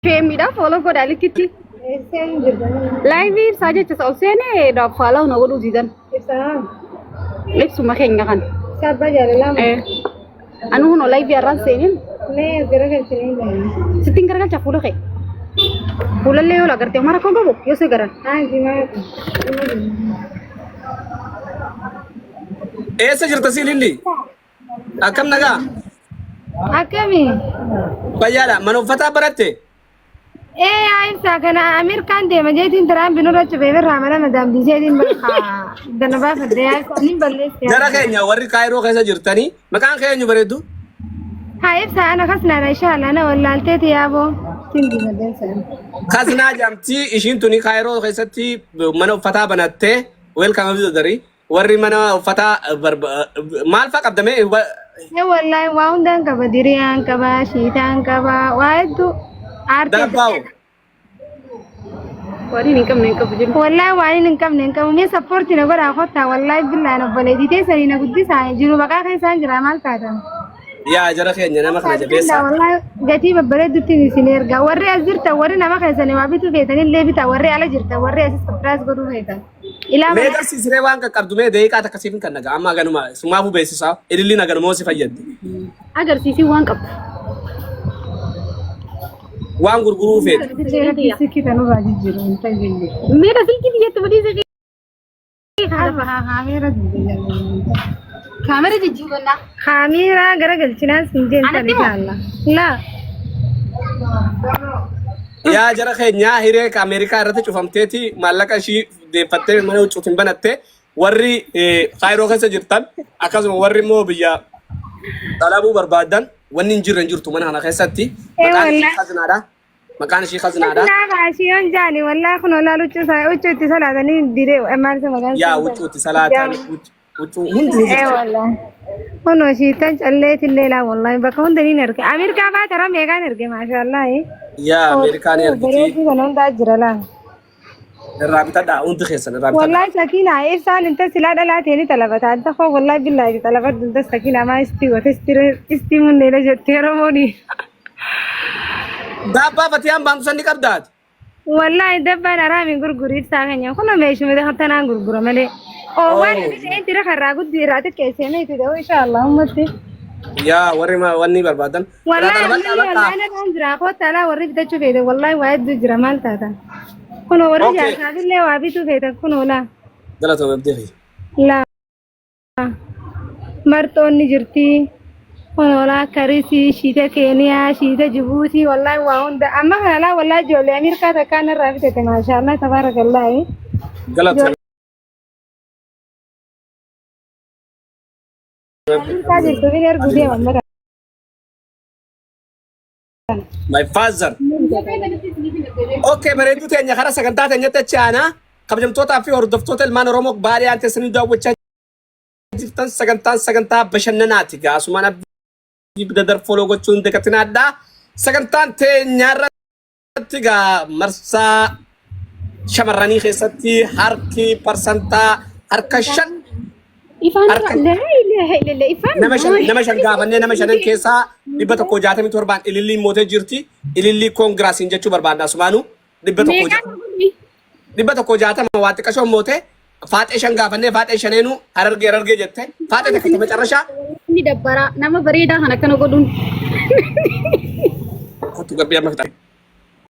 Femiidha follow godhaa likkitti. Laayivii isaa jecha isa ol seenee faalaa huna godhuu diidan. Ibsuma keenya kan. Sabba jaalalama. Anu huna laayivii irraan seenin. Nee garagalchanii. Sittiin garagalcha fuula kee. Fuulallee yoo lagartee mara koo qabu yoo si garan. Eessa jirta siililli? Akkam nagaa? Akkami? Fayyaadha. Mana uffataa baratte? Aisa kana Amerikaan deema jeetiin taraan binurra cufee birraa mana madaam diiseetiin danabaa faddeeyaa ni balleesse. Jara keenya warri Kaayiroo keessa jirtanii maqaan keenya bareeddu? Haa ibsa ana kasnaadha inshaallah na wallaalteeti yaaboo. Tindi madeessan. Kasnaa jamtii ishiin tuni Kaayiroo keessatti mana uffataa banattee welcome visitor warri mana uffataa maal faa qabdamee? Wallahi waa hundaan qaba diriyaan qaba shiitaan qaba waa hedduu. Dabbaaw. Waliin hin qabne hin qabu jiru. Wallahi waan hin qabne hin qabu mee sappoortii na godhaa kottaa wallahi billahi na boleeditee sanii na guddisaa jiru maqaa keessaan jira maal taatan. Yaa jara keenya nama kana jabeessa. Wallahi gatii babbareedduutti isin erga warri as jirta warri nama keessanii waa bituu feetan illee bita warri ala jirta warri asis surprise godhuu feetan. Mee garsiisiree waan qaqqabdu mee deeqaa takkasiif kan nagaa amma ganuma sumaafuu beeksisaa ililli naganumoo si fayyadde. Agarsiisii waan qabu. Waan gurguruu feetu. Sikki tanurraa jijjiiru hin tajaajille. Meera silkii biyyatti badii silkii. Kaamera jijjiirannaa. Kaamera garagalchinaan siin jeensa bitaalla. Laa. Yaa jara keenyaa hiree Ameerikaa irratti cufamteeti maallaqa ishii deeffattee mana huccuutiin banatte warri Kaayiroo keessa jirtan akkasuma warri immoo biyya dhalabuu barbaadan wanni hin jirre hin jirtu mana kana keessatti maqaan ishii Khazinaadha. Maqaan ishii Khazinaadha. Naa shiyoon jaani wallahi kun olaa huccuutti salaatanii diree maal isa maqaan yaa huccuutti salaatanii huccuu hundi wallahi kun shiitan calleetillee laa wallahi bakka hunda ni erge Ameerikaa baatara meeqaan erge maashaallah yaa Ameerikaan ergiti bareedu kan hundaa jira laa irraa bitadhaa hundi keessan irraa bitadhaa. wallahi sakina ibsaan inta silaa dhalaateeni talabata anta koo wallahi billahi talabaddu inta sakina maa istii munneela jettee romooni. Daabbaa fatiyaan baamtu sanni qabdaati. Wallahi dabbaan araamiin gurgurii ibsaa keenya kun meeshumee tanaan gurgura malee. Oo waan inni tira karraa guddii irraa xiqqeessee meeti ta'uu inshaallah ummatti. Yaa warri wanni barbaadan. Wallahi waan jira kootaalaa warri bitachuu feete wallahi waa hedduu jira maal taatan. Kun warri jaarsaabillee waa bituu feete kun oolaa. Galatoo abdii. Laa. Marxoonni jirti. Kun oolaa karisii shiita Keeniyaa shiita Jibuutii wallahi waa hunda amma kanalaa wallahi ijoollee Ameerikaa takkaan irraa bitete maashaallah tabaarakallaahi. Galatoo. My father. Okay, bareedduu teenya karaa sagantaa teenyatti achi aanaa kabajamtootaa fi hordoftoota ilmaan Oromoo baadiyyaa teessanii daawwachaa jirtan sagantaa bashannanaati. Gaasumaan abdii dadar foloo gochuun deeggartinaadha. Sagantaan teenya irratti marsaa shamarranii keessatti harki parsantaa harka 5 Ifaan ifaan. Nama shan gaafannee nama shanan keessaa 167 ilillii mootee jirti. Ilillii koongiraasiin jechuu barbaadna sumaanuu 160 waa xiqqashoon mootee faaxee shan gaafannee faaxee shaneenuu harargee jette faaxee takka macarrashaa. Inni dabbara nama bareedaa kan akkana godhuun. Kottu gabbii amma fixate.